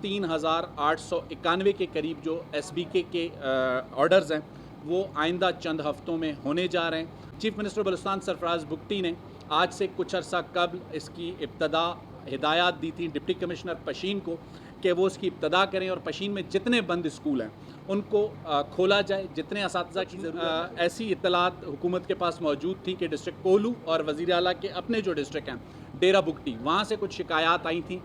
3,891 کے قریب جو SBK کے آرڈرز ہیں وہ آئندہ چند ہفتوں میں ہونے جا رہے ہیں۔ چیف منسٹر بلوچستان سرفراز بگٹی نے آج سے کچھ عرصہ قبل اس کی ابتدا ہدایات دی تھی ڈپٹی کمشنر پشین کو کہ وہ اس کی ابتدا کریں اور پشین میں جتنے بند اسکول ہیں ان کو کھولا جائے، جتنے اساتذہ کی ایسی اطلاعات حکومت کے پاس موجود تھی کہ ڈسٹرکٹ کولو اور وزیر اعلیٰ کے اپنے جو ڈسٹرکٹ ہیں ڈیرہ بگٹی، وہاں سے کچھ شکایات آئی تھیں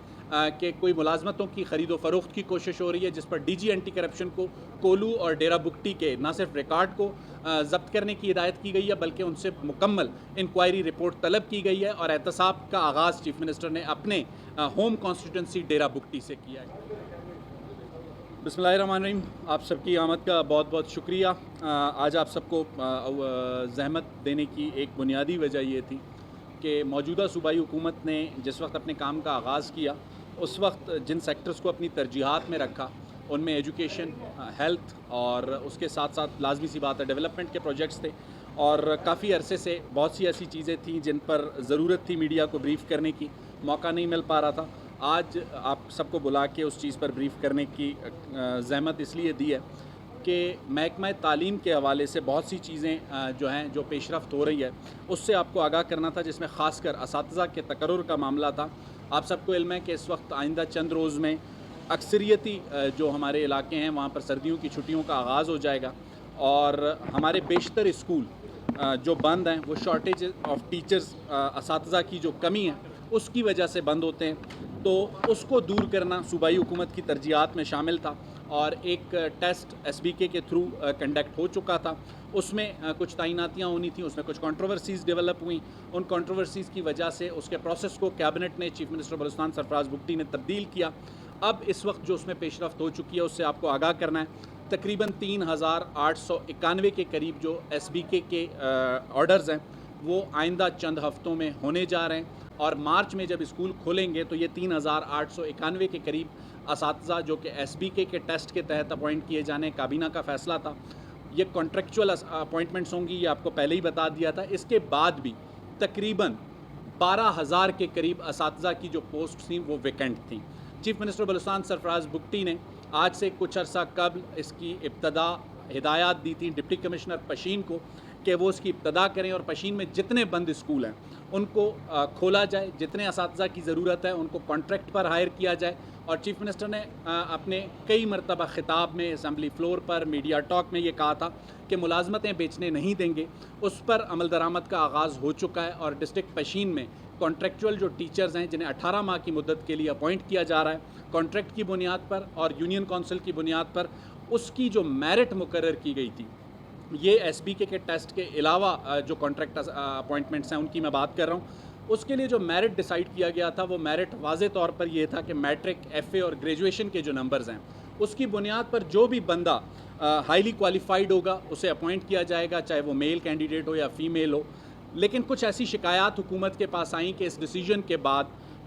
کہ کوئی ملازمتوں کی خرید و فروخت کی کوشش ہو رہی ہے، جس پر DG اینٹی کرپشن کو کولو اور ڈیرہ بگٹی کے نہ صرف ریکارڈ کو ضبط کرنے کی ہدایت کی گئی ہے بلکہ ان سے مکمل انکوائری رپورٹ طلب کی گئی ہے، اور احتساب کا آغاز چیف منسٹر نے اپنے ہوم کانسٹیٹوئنسی ڈیرہ بگٹی سے کیا ہے۔ بسم اللہ الرحمن الرحیم، آپ سب کی آمد کا بہت بہت شکریہ۔ آج آپ سب کو زحمت دینے کی ایک بنیادی وجہ یہ تھی کہ موجودہ صوبائی حکومت نے جس وقت اپنے کام کا آغاز کیا اس وقت جن سیکٹرز کو اپنی ترجیحات میں رکھا ان میں ایجوکیشن، ہیلتھ اور اس کے ساتھ ساتھ لازمی سی بات ہے ڈیولپمنٹ کے پروجیکٹس تھے، اور کافی عرصے سے بہت سی ایسی چیزیں تھیں جن پر ضرورت تھی میڈیا کو بریف کرنے کی، موقع نہیں مل پا رہا تھا۔ آج آپ سب کو بلا کے اس چیز پر بریف کرنے کی زحمت اس لیے دی ہے کہ محکمہ تعلیم کے حوالے سے بہت سی چیزیں جو ہیں جو پیش رفت ہو رہی ہے اس سے آپ کو آگاہ کرنا تھا، جس میں خاص کر اساتذہ کے تقرر کا معاملہ تھا۔ آپ سب کو علم ہے کہ اس وقت آئندہ چند روز میں اکثریتی جو ہمارے علاقے ہیں وہاں پر سردیوں کی چھٹیوں کا آغاز ہو جائے گا، اور ہمارے بیشتر اسکول جو بند ہیں وہ شارٹیج آف ٹیچرز، اساتذہ کی جو کمی ہے اس کی وجہ سے بند ہوتے ہیں، تو اس کو دور کرنا صوبائی حکومت کی ترجیحات میں شامل تھا، اور ایک ٹیسٹ SBK کے تھرو کنڈکٹ ہو چکا تھا۔ اس میں کچھ تعیناتیاں ہونی تھیں، اس میں کچھ کنٹروورسیز ڈیولپ ہوئیں، ان کنٹروورسیز کی وجہ سے اس کے پروسیس کو کیبنٹ نے چیف منسٹر بلوچستان سرفراز بگٹی نے تبدیل کیا۔ اب اس وقت جو اس میں پیش رفت ہو چکی ہے اس سے آپ کو آگاہ کرنا ہے۔ تقریباً 3,891 کے قریب جو SBK کے آرڈرز ہیں وہ آئندہ چند ہفتوں میں ہونے جا رہے ہیں، اور مارچ میں جب اسکول کھولیں گے تو یہ 3,891 کے قریب اساتذہ جو کہ SBK کے ٹیسٹ کے تحت اپوائنٹ کیے جانے کابینہ کا فیصلہ تھا، یہ کانٹریکچول اپوائنٹمنٹس ہوں گی، یہ آپ کو پہلے ہی بتا دیا تھا۔ اس کے بعد بھی تقریباً 12,000 کے قریب اساتذہ کی جو پوسٹ تھیں وہ ویکنٹ تھیں۔ چیف منسٹر بلوچستان سرفراز بگٹی نے آج سے کچھ عرصہ قبل اس کی ابتدا ہدایات دی تھیں ڈپٹی کمشنر پشین کو کہ وہ اس کی ابتدا کریں اور پشین میں جتنے بند اسکول ہیں ان کو کھولا جائے، جتنے اساتذہ کی ضرورت ہے ان کو کانٹریکٹ پر ہائر کیا جائے، اور چیف منسٹر نے اپنے کئی مرتبہ خطاب میں، اسمبلی فلور پر، میڈیا ٹاک میں یہ کہا تھا کہ ملازمتیں بیچنے نہیں دیں گے۔ اس پر عمل درآمد کا آغاز ہو چکا ہے، اور ڈسٹرکٹ پشین میں کانٹریکچول جو ٹیچرز ہیں جنہیں 18 ماہ کی مدت کے لیے اپوائنٹ کیا جا رہا ہے کانٹریکٹ کی بنیاد پر اور یونین کونسل کی بنیاد پر، اس کی جو میرٹ مقرر کی گئی تھی، یہ SBK کے ٹیسٹ کے علاوہ جو کانٹریکٹ اپوائنٹمنٹس ہیں ان کی میں بات کر رہا ہوں، اس کے لیے جو میرٹ ڈیسائیڈ کیا گیا تھا وہ میرٹ واضح طور پر یہ تھا کہ میٹرک، FA اور گریجویشن کے جو نمبرز ہیں اس کی بنیاد پر جو بھی بندہ ہائیلی کوالیفائیڈ ہوگا اسے اپوائنٹ کیا جائے گا، چاہے وہ میل کینڈیڈیٹ ہو یا فیمیل ہو۔ لیکن کچھ ایسی شکایات حکومت کے پاس آئیں کہ اس ڈیسیجن کے بعد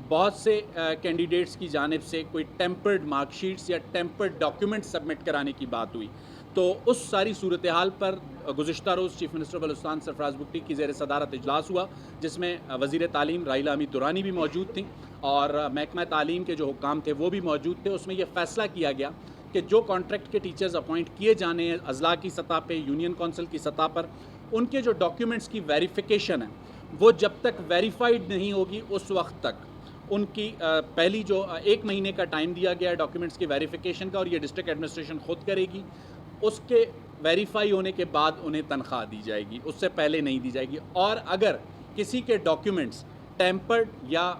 بہت سے کینڈیڈیٹس کی جانب سے کوئی ٹیمپرڈ مارک شیٹس یا ٹیمپرڈ ڈاکیومنٹ سبمٹ کرانے کی بات ہوئی، تو اس ساری صورتحال پر گزشتہ روز چیف منسٹر بلوچستان سرفراز بگٹی کی زیر صدارت اجلاس ہوا، جس میں وزیر تعلیم راحیلہ حمید دورانی بھی موجود تھیں اور محکمہ تعلیم کے جو حکام تھے وہ بھی موجود تھے۔ اس میں یہ فیصلہ کیا گیا کہ جو کانٹریکٹ کے ٹیچرز اپوائنٹ کیے جانے ہیں اضلاع کی سطح پہ، یونین کونسل کی سطح پر، ان کے جو ڈاکیومنٹس کی ویریفیکیشن ہے وہ جب تک ویریفائڈ نہیں ہوگی اس وقت تک ان کی پہلی جو 1 مہینے کا ٹائم دیا گیا ہے ڈاکیومنٹس کی ویریفیکیشن کا، اور یہ ڈسٹرکٹ ایڈمنسٹریشن خود کرے گی، اس کے ویریفائی ہونے کے بعد انہیں تنخواہ دی جائے گی، اس سے پہلے نہیں دی جائے گی۔ اور اگر کسی کے ڈاکیومنٹس ٹیمپرڈ یا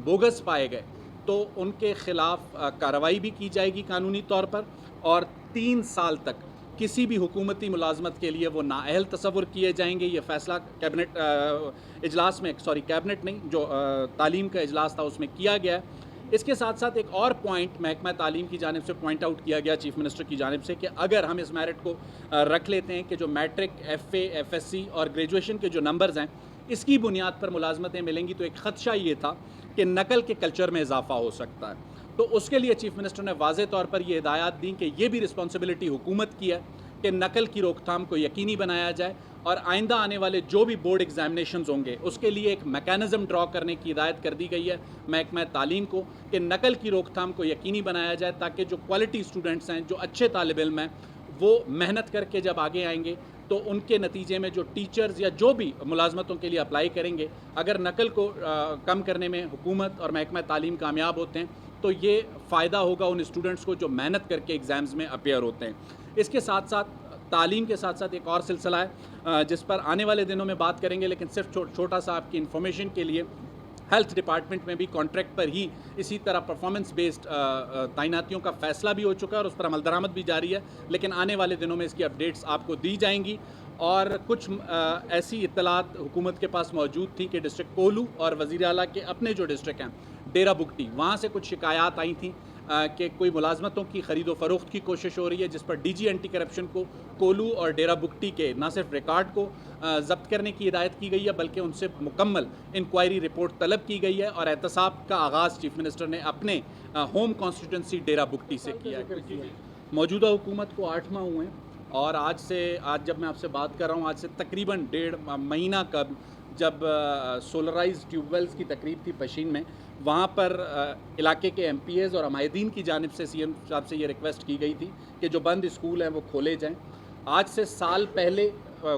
بوگس پائے گئے تو ان کے خلاف کارروائی بھی کی جائے گی قانونی طور پر، اور 3 سال تک کسی بھی حکومتی ملازمت کے لیے وہ نااہل تصور کیے جائیں گے۔ یہ فیصلہ کیبنٹ اجلاس میں، کیبنٹ نہیں، جو تعلیم کا اجلاس تھا اس میں کیا گیا ہے۔ اس کے ساتھ ساتھ ایک اور پوائنٹ محکمہ تعلیم کی جانب سے پوائنٹ آؤٹ کیا گیا چیف منسٹر کی جانب سے کہ اگر ہم اس میرٹ کو رکھ لیتے ہیں کہ جو میٹرک، FA، FSC اور گریجویشن کے جو نمبرز ہیں اس کی بنیاد پر ملازمتیں ملیں گی، تو ایک خدشہ یہ تھا کہ نقل کے کلچر میں اضافہ ہو سکتا ہے۔ تو اس کے لیے چیف منسٹر نے واضح طور پر یہ ہدایات دیں کہ یہ بھی رسپانسبلٹی حکومت کی ہے کہ نقل کی روک تھام کو یقینی بنایا جائے اور آئندہ آنے والے جو بھی بورڈ ایگزامینیشنز ہوں گے اس کے لیے ایک میکانزم ڈرا کرنے کی ہدایت کر دی گئی ہے محکمہ تعلیم کو کہ نقل کی روک تھام کو یقینی بنایا جائے تاکہ جو کوالٹی اسٹوڈنٹس ہیں، جو اچھے طالب علم ہیں، وہ محنت کر کے جب آگے آئیں گے تو ان کے نتیجے میں جو ٹیچرز یا جو بھی ملازمتوں کے لیے اپلائی کریں گے، اگر نقل کو کم کرنے میں حکومت اور محکمہ تعلیم کامیاب ہوتے ہیں تو یہ فائدہ ہوگا ان اسٹوڈنٹس کو جو محنت کر کے ایگزامز میں اپیئر ہوتے ہیں۔ اس کے ساتھ ساتھ تعلیم کے ساتھ ساتھ ایک اور سلسلہ ہے جس پر آنے والے دنوں میں بات کریں گے، لیکن صرف چھوٹا سا آپ کی انفارمیشن کے لیے، ہیلتھ ڈپارٹمنٹ میں بھی کانٹریکٹ پر ہی اسی طرح پرفارمنس بیسڈ تعیناتیوں کا فیصلہ بھی ہو چکا ہے اور اس پر عمل درآمد بھی جاری ہے، لیکن آنے والے دنوں میں اس کی اپڈیٹس آپ کو دی جائیں گی۔ اور کچھ ایسی اطلاعات حکومت کے پاس موجود تھی کہ ڈسٹرکٹ کولو اور وزیر اعلیٰ کے اپنے جو ڈسٹرکٹ ہیں ڈیرہ بگٹی، وہاں سے کچھ شکایات آئی تھیں کہ کوئی ملازمتوں کی خرید و فروخت کی کوشش ہو رہی ہے، جس پر ڈی جی اینٹی کرپشن کو کولو اور ڈیرہ بگٹی کے نہ صرف ریکارڈ کو ضبط کرنے کی ہدایت کی گئی ہے بلکہ ان سے مکمل انکوائری رپورٹ طلب کی گئی ہے اور احتساب کا آغاز چیف منسٹر نے اپنے ہوم کانسٹیٹوئنسی ڈیرہ بگٹی سے کیا ہے۔ موجودہ حکومت کو 8 ماہ ہوئے ہیں اور آج جب میں آپ سے بات کر رہا ہوں، آج سے تقریباً 1.5 مہینہ قبل جب سولرائز ٹیوب ویلز کی تقریب تھی پشین میں، وہاں پر علاقے کے ایم پی ایز اور عمائدین کی جانب سے سی ایم صاحب سے یہ ریکویسٹ کی گئی تھی کہ جو بند اسکول ہیں وہ کھولے جائیں۔ آج سے سال پہلے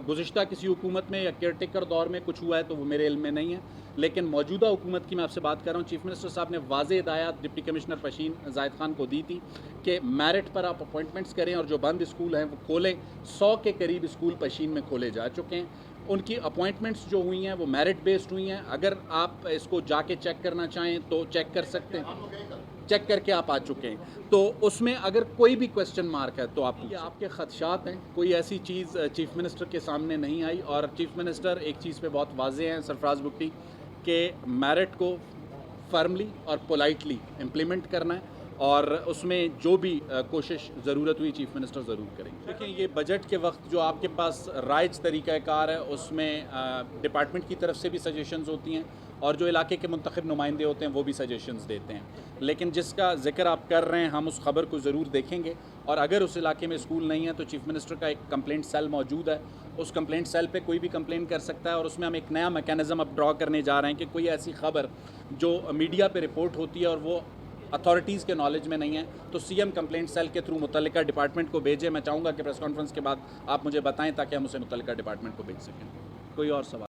گزشتہ کسی حکومت میں یا کیئر ٹیکر دور میں کچھ ہوا ہے تو وہ میرے علم میں نہیں ہے، لیکن موجودہ حکومت کی میں آپ سے بات کر رہا ہوں۔ چیف منسٹر صاحب نے واضح ہدایات ڈپٹی کمشنر پشین زاہد خان کو دی تھی کہ میرٹ پر آپ اپوائنٹمنٹس کریں اور جو بند اسکول ہیں وہ کھولیں۔ 100 کے قریب اسکول پشین میں کھولے جا چکے ہیں، ان کی اپوائنٹمنٹس جو ہوئی ہیں وہ میرٹ بیسڈ ہوئی ہیں۔ اگر آپ اس کو جا کے چیک کرنا چاہیں تو چیک کر سکتے ہیں، چیک کر کے آپ آ چکے ہیں، تو اس میں اگر کوئی بھی کویسچن مارک ہے تو آپ کے خدشات ہیں، کوئی ایسی چیز چیف منسٹر کے سامنے نہیں آئی اور چیف منسٹر ایک چیز پہ بہت واضح ہیں سرفراز بگٹی کہ میرٹ کو فرملی اور پولائٹلی امپلیمنٹ کرنا ہے اور اس میں جو بھی کوشش ضرورت ہوئی چیف منسٹر ضرور کریں گے۔ دیکھیں، یہ بجٹ کے وقت جو آپ کے پاس رائج طریقہ کار ہے اس میں ڈپارٹمنٹ کی طرف سے بھی سجیشنز ہوتی ہیں اور جو علاقے کے منتخب نمائندے ہوتے ہیں وہ بھی سجیشنز دیتے ہیں، لیکن جس کا ذکر آپ کر رہے ہیں ہم اس خبر کو ضرور دیکھیں گے اور اگر اس علاقے میں اسکول نہیں ہے تو چیف منسٹر کا ایک کمپلینٹ سیل موجود ہے، اس کمپلینٹ سیل پہ کوئی بھی کمپلین کر سکتا ہے اور اس میں ہم ایک نیا میکانزم اب ڈرا کرنے جا رہے ہیں کہ کوئی ایسی خبر جو میڈیا پہ رپورٹ ہوتی ہے اور وہ اتھارٹیز کے نالج میں نہیں ہے تو سی ایم کمپلینٹ سیل کے تھرو متعلقہ ڈپارٹمنٹ کو بھیجیں۔ میں چاہوں گا کہ پریس کانفرنس کے بعد آپ مجھے بتائیں تاکہ ہم اسے متعلقہ ڈپارٹمنٹ کو بھیج سکیں۔ کوئی اور سوال؟